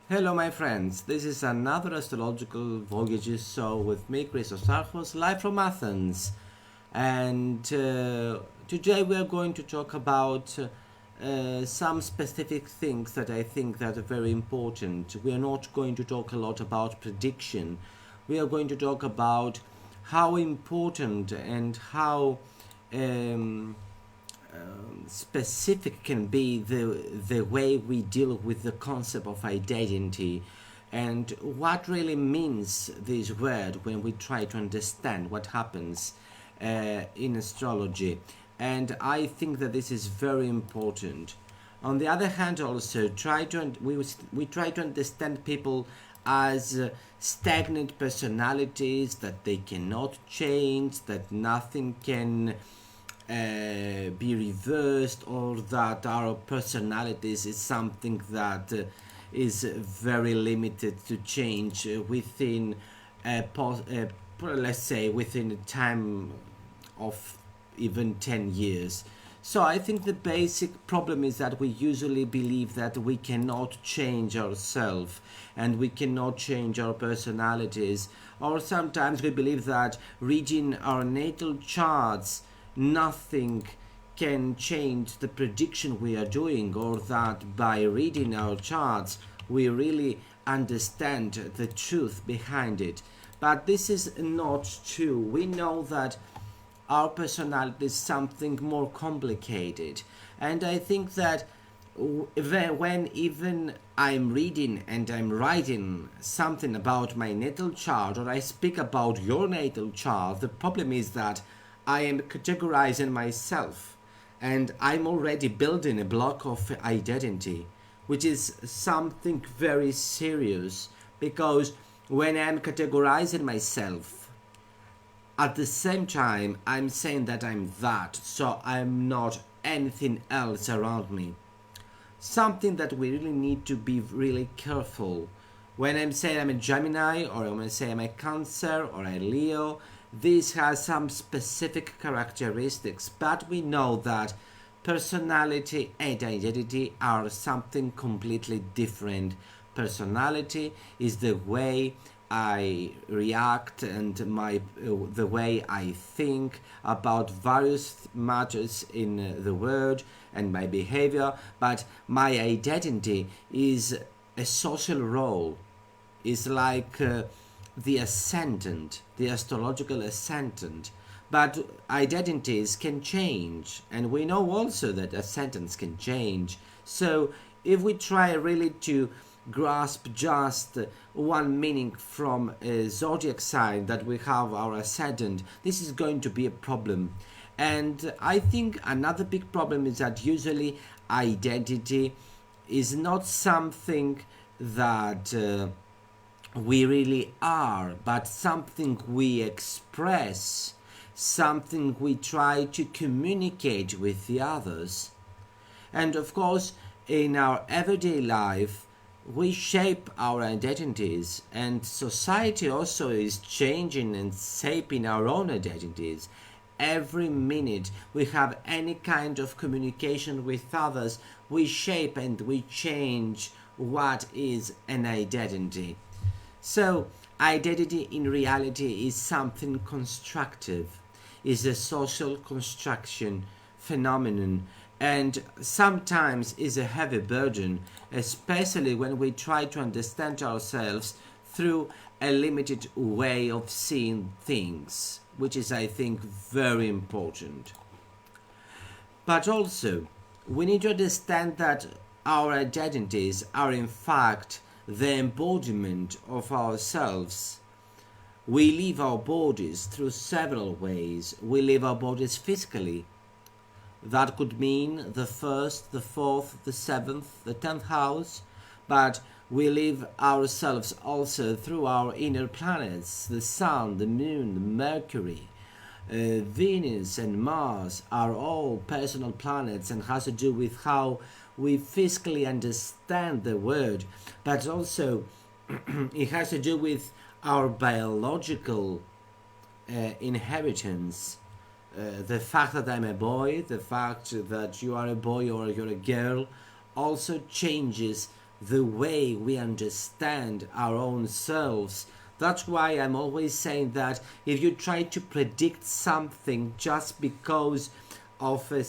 Hello, my friends. This is another Astrological Voyages show with me, Christos, Archos, live from Athens. And today we are going to talk about some specific things that I think that are very important. We are not going to talk a lot about prediction. We are going to talk about how important and how um, specific can be the way we deal with the concept of identity and what really means this word when we try to understand what happens in astrology. And I think that this is very important. On the other hand, also we try to understand people as stagnant personalities that they cannot change, that nothing can be reversed, or that our personalities is something that is very limited to change within let's say within a time of even 10 years. So I think the basic problem is that we usually believe that we cannot change ourselves and we cannot change our personalities, or sometimes we believe that reading our natal charts nothing can change the prediction we are doing, or that by reading our charts we really understand the truth behind it. But this is not true. We know that our personality is something more complicated, and I think that when even I'm reading and I'm writing something about my natal chart, or I speak about your natal chart, the problem is that I am categorizing myself and I'm already building a block of identity, which is something very serious, because when I'm categorizing myself, at the same time I'm saying that I'm that, so I'm not anything else around me. Something that we really need to be really careful. When I'm saying I'm a Gemini, or when I say I'm a Cancer or a Leo, this has some specific characteristics, but we know that personality and identity are something completely different. Personality is the way I react and the way I think about various matters in the world and my behavior, but my identity is a social role, is like the ascendant, the astrological ascendant. But identities can change, and we know also that ascendants can change. So if we try really to grasp just one meaning from a zodiac sign that we have our ascendant, this is going to be a problem. And I think another big problem is that usually identity is not something that we really are, but something we express, something we try to communicate with the others. And of course, in our everyday life, we shape our identities, and society also is changing and shaping our own identities. Every minute we have any kind of communication with others, we shape and we change what is an identity. So, identity in reality is something constructive, is a social construction phenomenon, and sometimes is a heavy burden, especially when we try to understand ourselves through a limited way of seeing things, which is, I think, very important. But also, we need to understand that our identities are in fact the embodiment of ourselves. We live our bodies through several ways. We live our bodies physically. That could mean the first, the fourth, the seventh, the 10th house, but we live ourselves also through our inner planets, the Sun, the Moon, the Mercury. Venus and Mars are all personal planets and has to do with how we physically understand the world, but also it has to do with our biological inheritance. The fact that I'm a boy, the fact that you are a boy or you're a girl, also changes the way we understand our own selves. That's why I'm always saying that if you try to predict something just because of a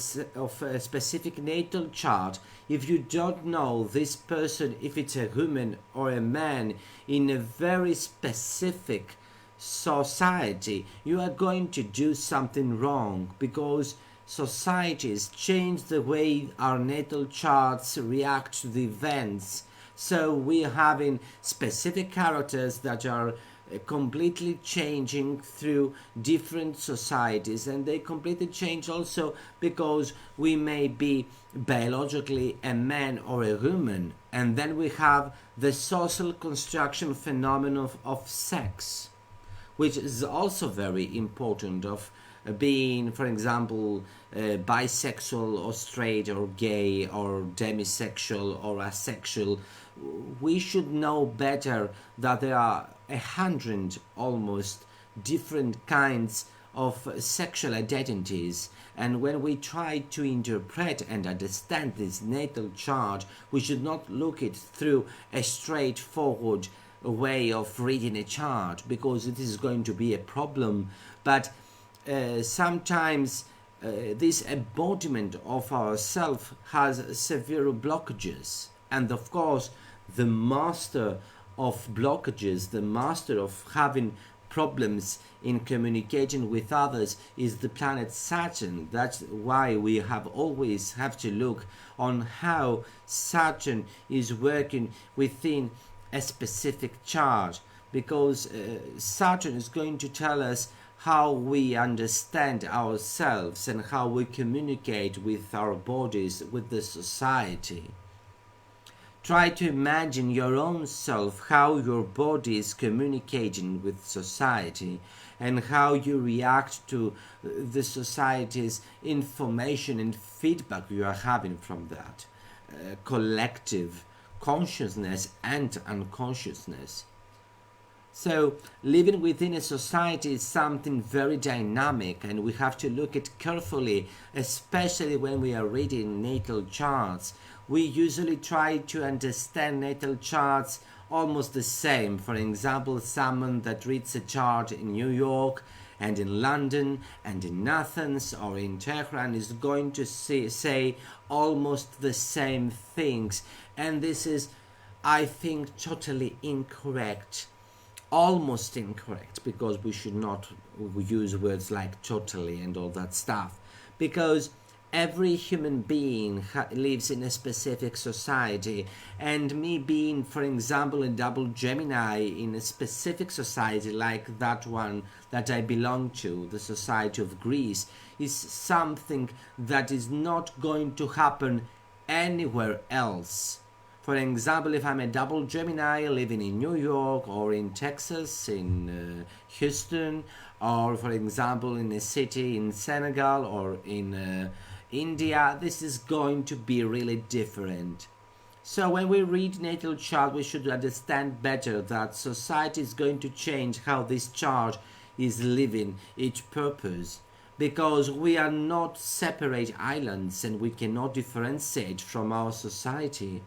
specific natal chart, if you don't know this person, if it's a woman or a man in a very specific society, you are going to do something wrong, because societies change the way our natal charts react to the events. So we're having specific characters that are completely changing through different societies, and they completely change also because we may be biologically a man or a woman, and then we have the social construction phenomenon of sex, which is also very important, of being, for example, bisexual or straight or gay or demisexual or asexual. We should know better that there are 100 almost different kinds of sexual identities, and when we try to interpret and understand this natal chart, we should not look it through a straightforward way of reading a chart, because it is going to be a problem. But sometimes this embodiment of ourself has severe blockages, and of course the master of blockages, the master of having problems in communicating with others, is the planet Saturn. That's why we always have to look on how Saturn is working within a specific chart, because Saturn is going to tell us how we understand ourselves and how we communicate with our bodies, with the society. Try to imagine your own self, how your body is communicating with society, and how you react to the society's information and feedback you are having from that collective consciousness and unconsciousness. So living within a society is something very dynamic, and we have to look at carefully, especially when we are reading natal charts. We usually try to understand natal charts almost the same. For example, someone that reads a chart in New York and in London and in Athens or in Tehran is going to say almost the same things, and this is, I think, totally incorrect. Almost incorrect, because we should not use words like totally and all that stuff, because every human being lives in a specific society, and me being, for example, a double Gemini in a specific society like that one that I belong to, the society of Greece, is something that is not going to happen anywhere else. For example, if I'm a double Gemini living in New York or in Texas, in Houston, or for example in a city in Senegal or in India, this is going to be really different. So when we read natal chart, we should understand better that society is going to change how this chart is living its purpose, because we are not separate islands and we cannot differentiate from our society.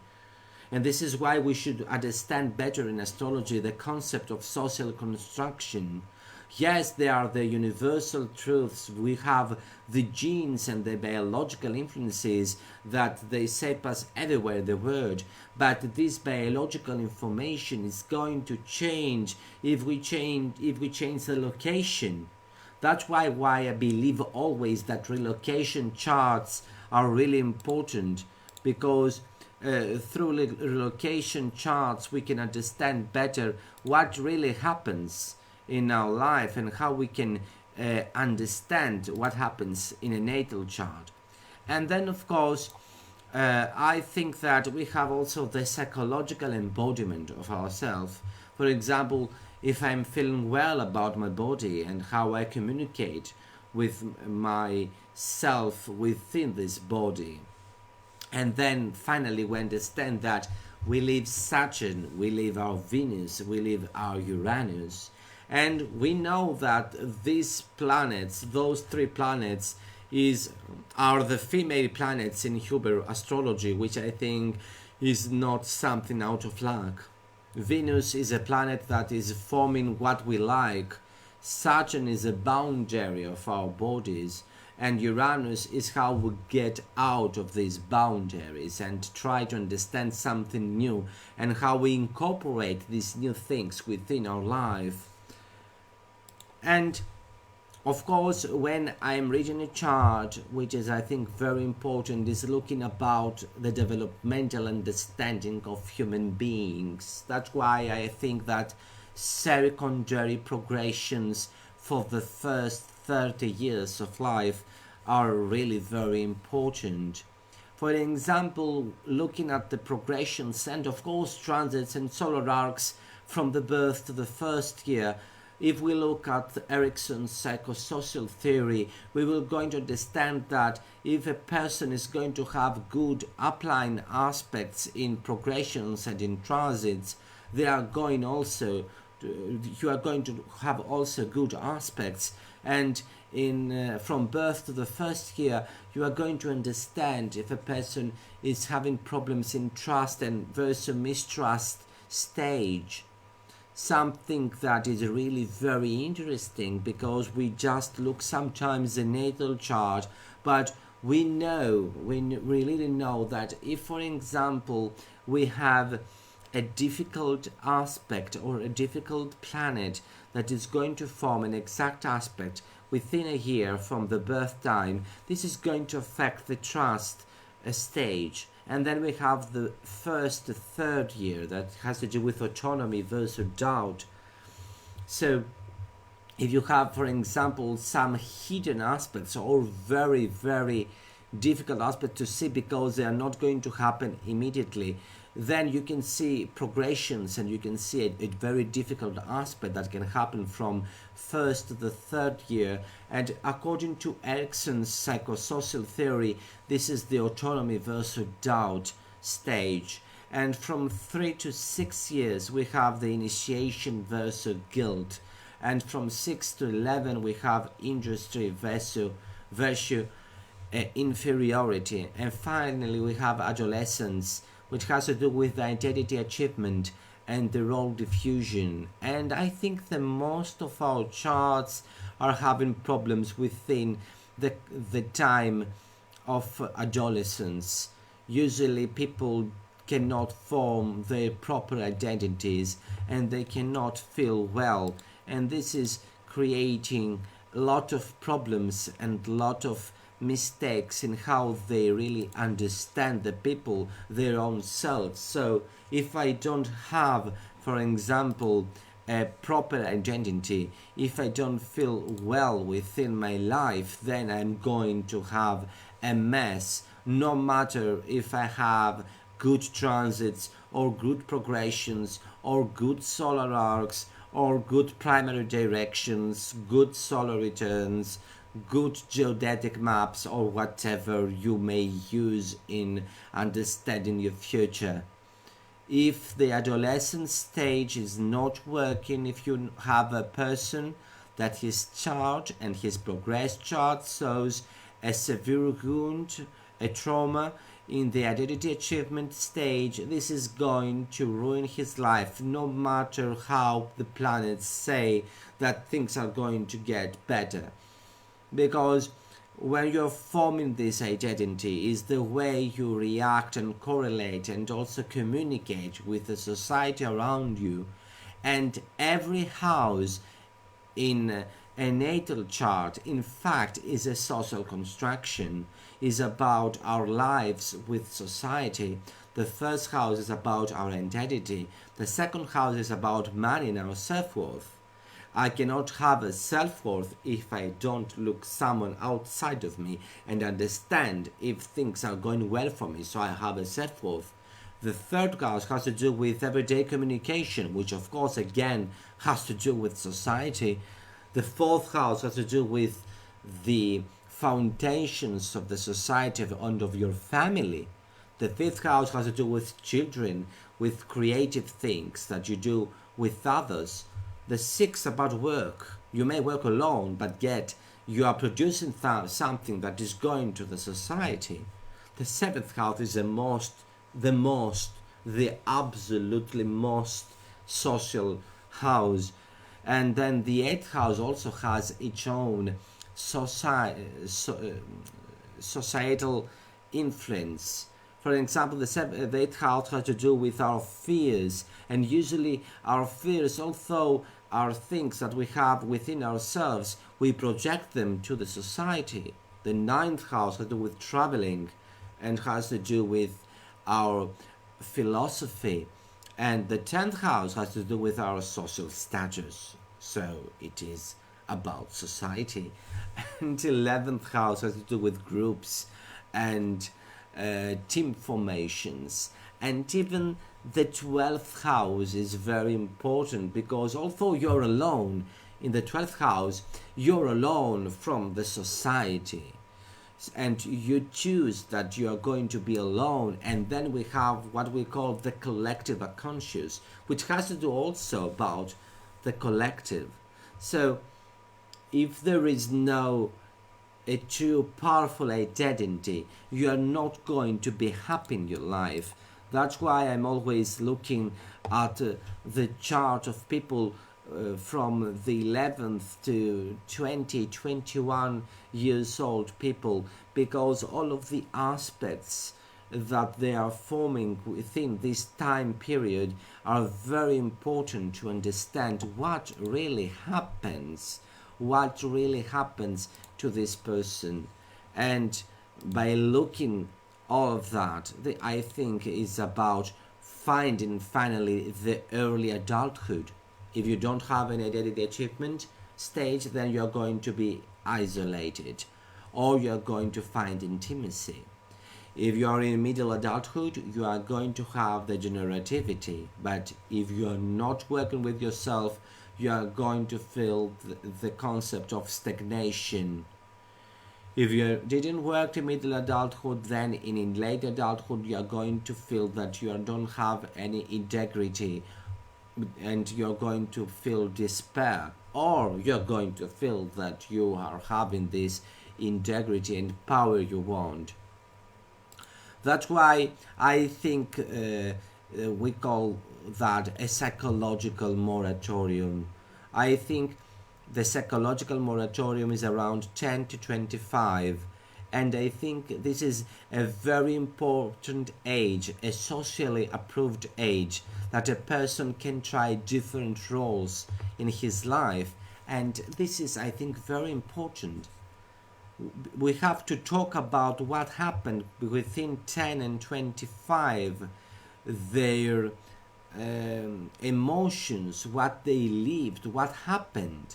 And this is why we should understand better in astrology the concept of social construction. Yes, there are the universal truths. We have the genes and the biological influences that they shape us everywhere in the world. But this biological information is going to change if we change the location. That's why I believe always that relocation charts are really important, because through relocation charts we can understand better what really happens in our life and how we can understand what happens in a natal chart. And then of course I think that we have also the psychological embodiment of ourselves. For example, if I'm feeling well about my body and how I communicate with myself within this body. And then finally we understand that we live Saturn, we live our Venus, we live our Uranus. And we know that these planets, those three planets, are the female planets in Huber astrology, which I think is not something out of luck. Venus is a planet that is forming what we like. Saturn is a boundary of our bodies, and Uranus is how we get out of these boundaries and try to understand something new and how we incorporate these new things within our life. And of course, when I'm reading a chart, which is I think very important, is looking about the developmental understanding of human beings. That's why I think that secondary progressions for the first 30 years of life are really very important. For example, looking at the progressions and of course transits and solar arcs from the birth to the first year, if we look at Erickson's psychosocial theory, we will going to understand that if a person is going to have good upline aspects in progressions and in transits, they are going also you are going to have also good aspects, and in from birth to the first year you are going to understand if a person is having problems in trust and versus mistrust stage. Something that is really very interesting, because we just look sometimes the natal chart, but we really know that if for example we have a difficult aspect or a difficult planet that is going to form an exact aspect within a year from the birth time, this is going to affect the trust stage. And then we have the first to third year that has to do with autonomy versus doubt. So if you have, for example, some hidden aspects or very, very difficult aspects to see because they are not going to happen immediately, then you can see progressions and you can see a very difficult aspect that can happen from first to the third year. And according to Erickson's psychosocial theory, this is the autonomy versus doubt stage. And from 3 to 6 years we have the initiation versus guilt, and from 6 to 11 we have industry versus inferiority, and finally we have adolescence, which has to do with the identity achievement and the role diffusion. And I think that most of our charts are having problems within the time of adolescence. Usually people cannot form their proper identities and they cannot feel well, and this is creating a lot of problems and a lot of mistakes in how they really understand the people, their own selves. So if I don't have, for example, a proper identity, if I don't feel well within my life, then I'm going to have a mess, no matter if I have good transits or good progressions or good solar arcs or good primary directions, good solar returns, good geodetic maps, or whatever you may use in understanding your future. If the adolescent stage is not working, if you have a person that his chart and his progress chart shows a severe wound, a trauma in the identity achievement stage, this is going to ruin his life, no matter how the planets say that things are going to get better. Because when you're forming this identity is the way you react and correlate and also communicate with the society around you. And every house in a natal chart, in fact, is a social construction, is about our lives with society. The first house is about our identity. The second house is about money and our self-worth. I cannot have a self-worth if I don't look someone outside of me and understand if things are going well for me, so I have a self-worth. The third house has to do with everyday communication, which of course again has to do with society. The fourth house has to do with the foundations of the society and of your family. The fifth house has to do with children, with creative things that you do with others. The sixth about work. You may work alone, but yet you are producing something that is going to the society. The seventh house is the most the most, the absolutely most social house. And then the eighth house also has its own societal influence. For example, the eighth house has to do with our fears, and usually our fears, although are things that we have within ourselves, we project them to the society. The ninth house has to do with traveling and has to do with our philosophy, and the 10th house has to do with our social status. So it is about society. And 11th house has to do with groups and team formations. And even the 12th house is very important, because although you're alone in the 12th house, you're alone from the society, and you choose that you are going to be alone. And then we have what we call the collective unconscious, which has to do also about the collective. So if there is no a true powerful identity, you are not going to be happy in your life. That's why I'm always looking at the chart of people from the 11th to 20, 21 years old people, because all of the aspects that they are forming within this time period are very important to understand what really happens, to this person. And by looking all of that, I think is about finding finally the early adulthood. If you don't have an identity achievement stage, then you're going to be isolated, or you're going to find intimacy. If you are in middle adulthood, you are going to have the generativity. But if you are not working with yourself, you are going to feel the concept of stagnation. If you didn't work in middle adulthood, then in late adulthood you are going to feel that you don't have any integrity, and you're going to feel despair, or you're going to feel that you are having this integrity and power you want. That's why I think we call that a psychological moratorium. I think the psychological moratorium is around 10 to 25, and I think this is a very important age, a socially approved age, that a person can try different roles in his life. And this is, I think, very important. We have to talk about what happened within 10 and 25, their emotions, what they lived, what happened,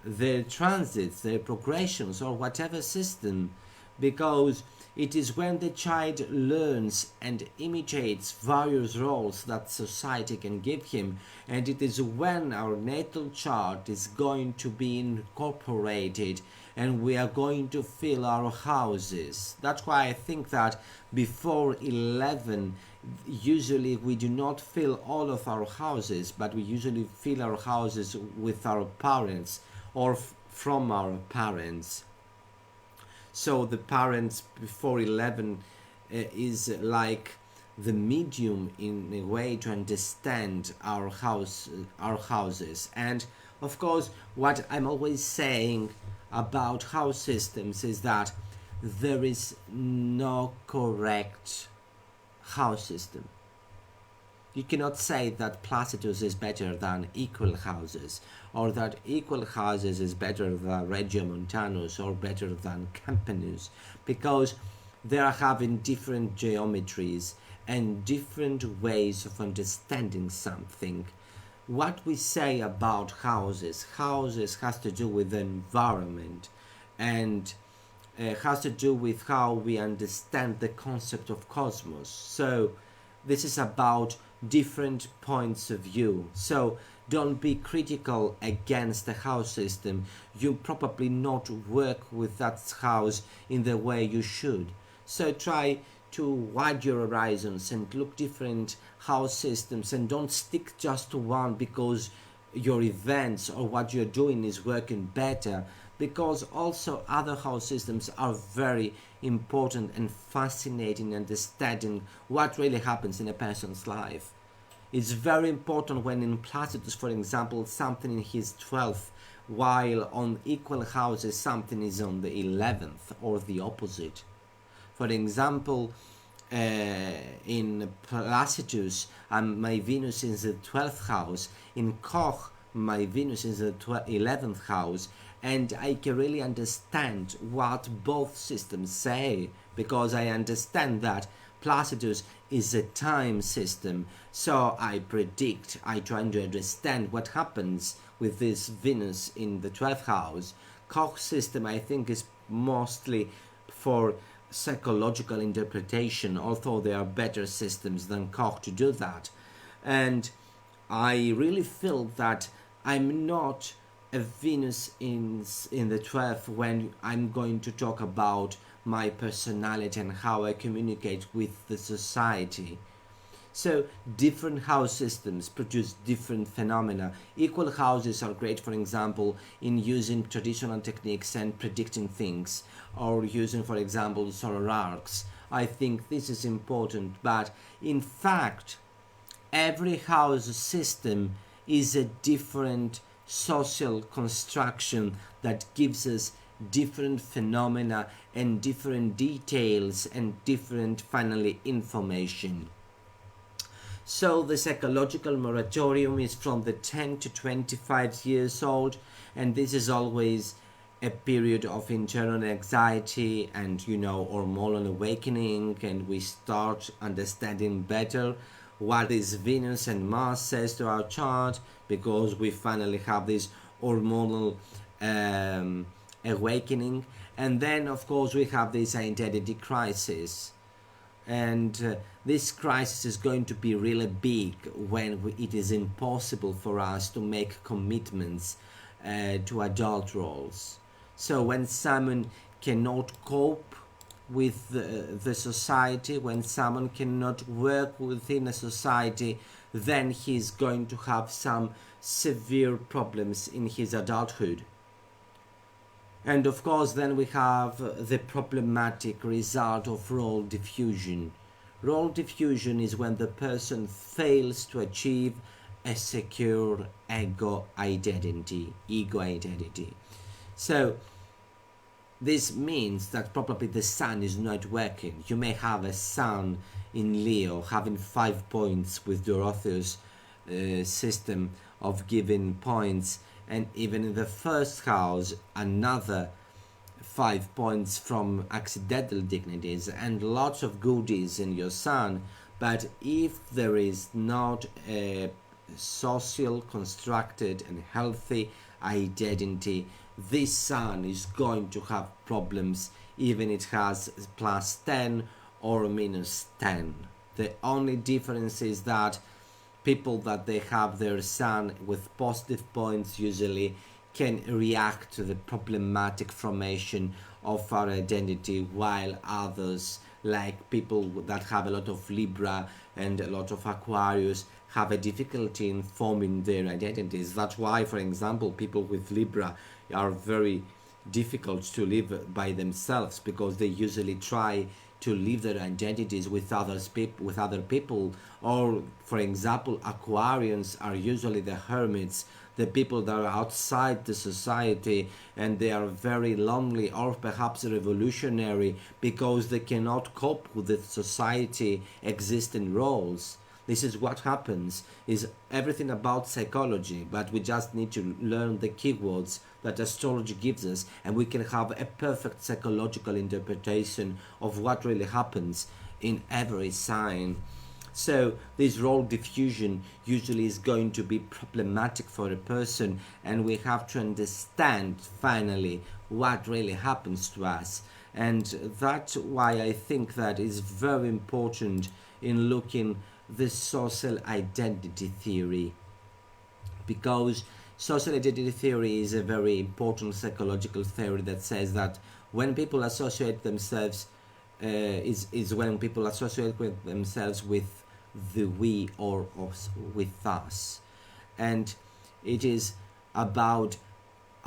their transits, their progressions, or whatever system, because it is when the child learns and imitates various roles that society can give him, and it is when our natal chart is going to be incorporated and we are going to fill our houses. That's why I think that before 11, usually we do not fill all of our houses, but we usually fill our houses with our parents or from our parents. So the parents before 11 is like the medium in a way to understand our houses. And of course, what I'm always saying about house systems is that there is no correct house system. You cannot say that Placidus is better than equal houses, or that equal houses is better than Regiomontanus or better than Campanus, because they are having different geometries and different ways of understanding something. What we say about houses has to do with the environment, and has to do with how we understand the concept of cosmos. So this is about different points of view. So don't be critical against the house system. You probably not work with that house in the way you should. So try to widen your horizons and look different house systems, and don't stick just to one because your events or what you're doing is working better. because also other house systems are very important and fascinating in understanding what really happens in a person's life. It's very important when in Placidus, for example, something in his 12th, while on equal houses something is on the 11th or the opposite. For example, in Placidus, my Venus is the 12th house. In Koch, my Venus is the 11th house. And I can really understand what both systems say, because I understand that Placidus is a time system. So I try to understand what happens with this Venus in the 12th house. Koch system, I think, is mostly for psychological interpretation, although there are better systems than Koch to do that. And I really feel that I'm not a Venus in the 12th when I'm going to talk about my personality and how I communicate with the society. So different house systems produce different phenomena. Equal houses are great, for example, in using traditional techniques and predicting things, or using, for example, solar arcs. I think this is important, but in fact, every house system is a different social construction that gives us different phenomena and different details and different, finally, information. So the psychological moratorium is from the 10 to 25 years old, and this is always a period of internal anxiety and, hormonal awakening, and we start understanding better what is Venus and Mars says to our chart, because we finally have this hormonal awakening. And then, of course, we have this identity crisis. And this crisis is going to be really big when it is impossible for us to make commitments to adult roles. So when someone cannot cope with the society, when someone cannot work within a society, then he's going to have some severe problems in his adulthood. And of course, then we have the problematic result of role diffusion. Role diffusion is when the person fails to achieve a secure ego identity. So this means that probably the sun is not working. You may have a sun in Leo having 5 points with Dorotheus' system of giving points, and even in the first house another 5 points from accidental dignities and lots of goodies in your sun. But if there is not a social, constructed and healthy identity, this sun is going to have problems, even it has plus 10 or minus 10. The only difference is that people that they have their sun with positive points usually can react to the problematic formation of our identity, while others, like people that have a lot of Libra and a lot of Aquarius, have a difficulty in forming their identities. That's why, for example, people with Libra are very difficult to live by themselves, because they usually try to live their identities with other people. Or, for example, Aquarians are usually the hermits, the people that are outside the society, and they are very lonely or perhaps revolutionary because they cannot cope with the society existing roles. This is what happens, is everything about psychology, but we just need to learn the keywords that astrology gives us, and we can have a perfect psychological interpretation of what really happens in every sign. So this role diffusion usually is going to be problematic for a person, and we have to understand finally what really happens to us. And that's why I think that is very important in looking the social identity theory, because social identity theory is a very important psychological theory that says that when people associate themselves is when people associate with themselves with the we or with us, and it is about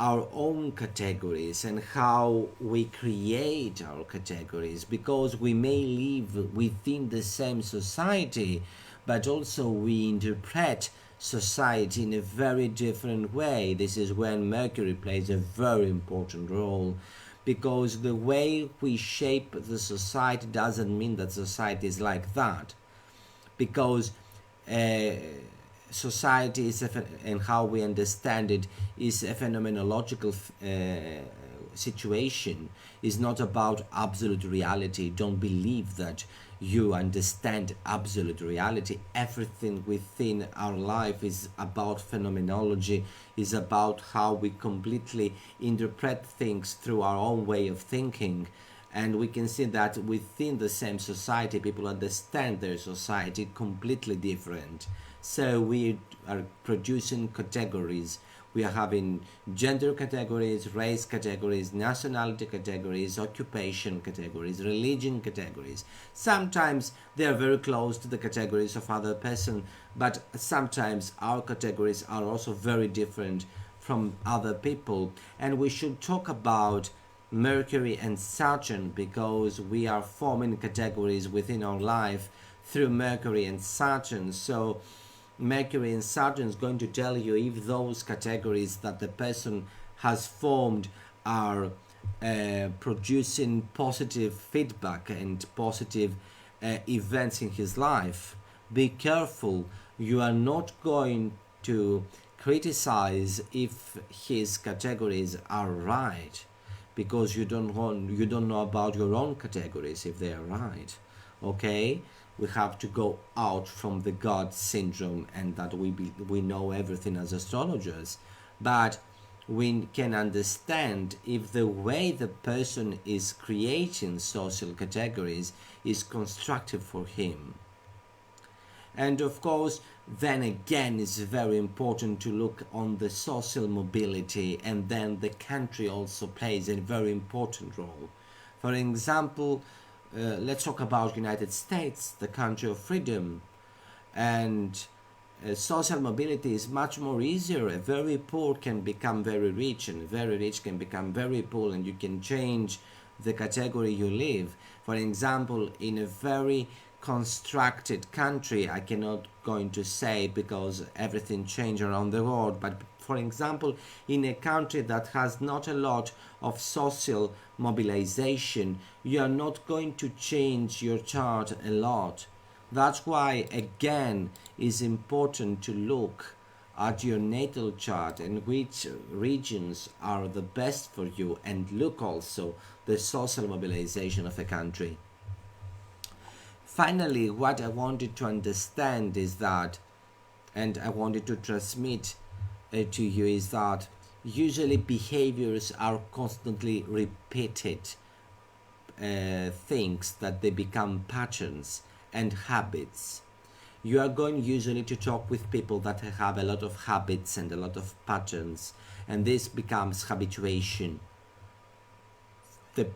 our own categories and how we create our categories, because we may live within the same society, but also we interpret society in a very different way. This is when Mercury plays a very important role, because the way we shape the society doesn't mean that society is like that, because uh, society is and how we understand it is a phenomenological situation, is not about absolute reality. Don't believe that you understand absolute reality. Everything within our life is about phenomenology, is about how we completely interpret things through our own way of thinking. And we can see that within the same society, people understand their society completely different. So we are producing categories. We are having gender categories, race categories, nationality categories, occupation categories, religion categories. Sometimes they are very close to the categories of other person, but sometimes our categories are also very different from other people. And we should talk about Mercury and Saturn, because we are forming categories within our life through Mercury and Saturn. So Mercury and Saturn is going to tell you if those categories that the person has formed are producing positive feedback and positive events in his life. Be careful, you are not going to criticize if his categories are right, because you don't know about your own categories if they are right. Okay, we have to go out from the God syndrome and that we know everything as astrologers, but we can understand if the way the person is creating social categories is constructive for him. And of course, then again, it's very important to look on the social mobility, and then the country also plays a very important role. For example, let's talk about United States, the country of freedom, and social mobility is much more easier. A very poor can become very rich, and very rich can become very poor, and you can change the category you live. For example, in a very constructed country, I cannot going to say because everything changed around the world, but for example, in a country that has not a lot of social mobilization, you are not going to change your chart a lot. That's why again it's important to look at your natal chart and which regions are the best for you, and look also the social mobilization of a country. Finally, what I wanted to understand is that, and I wanted to transmit to you, is that usually behaviors are constantly repeated things, that they become patterns and habits. You are going usually to talk with people that have a lot of habits and a lot of patterns, and this becomes habituation. The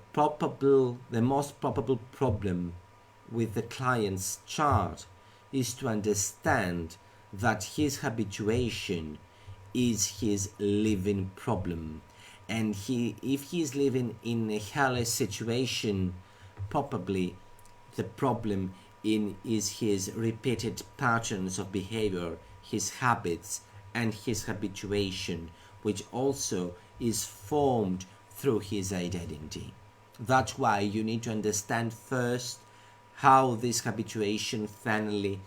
most probable problem with the client's chart is to understand that his habituation is his living problem, and if he is living in a hellish situation, probably the problem is his repeated patterns of behavior, his habits, and his habituation, which also is formed through his identity. That's why you need to understand first how this habituation finally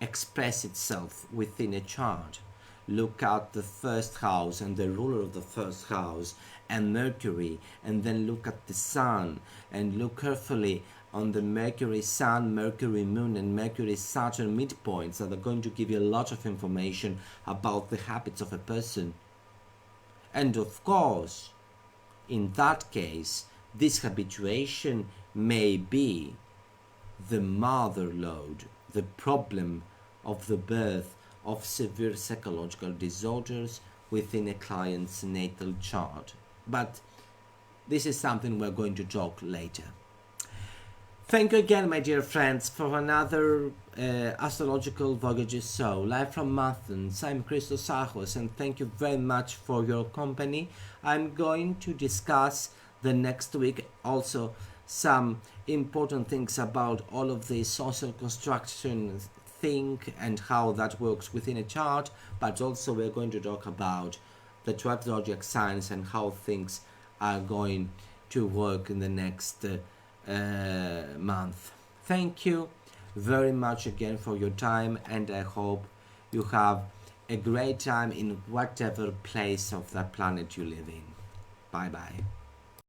express itself within a chart. Look at the first house and the ruler of the first house and Mercury, and then look at the Sun, and look carefully on the Mercury Sun, Mercury Moon, and Mercury Saturn midpoints that are going to give you a lot of information about the habits of a person. And of course, in that case, this habituation may be the mother lode, the problem of the birth of severe psychological disorders within a client's natal chart. But this is something we're going to talk later. Thank you again, my dear friends, for another Astrological Voyages show, live from Athens. I'm Christos Archos, and thank you very much for your company. I'm going to discuss the next week also some important things about all of the social construction thing and how that works within a chart, but also we're going to talk about the 12 zodiac signs and how things are going to work in the next month. Thank you very much again for your time, and I hope you have a great time in whatever place of that planet you live in. Bye bye.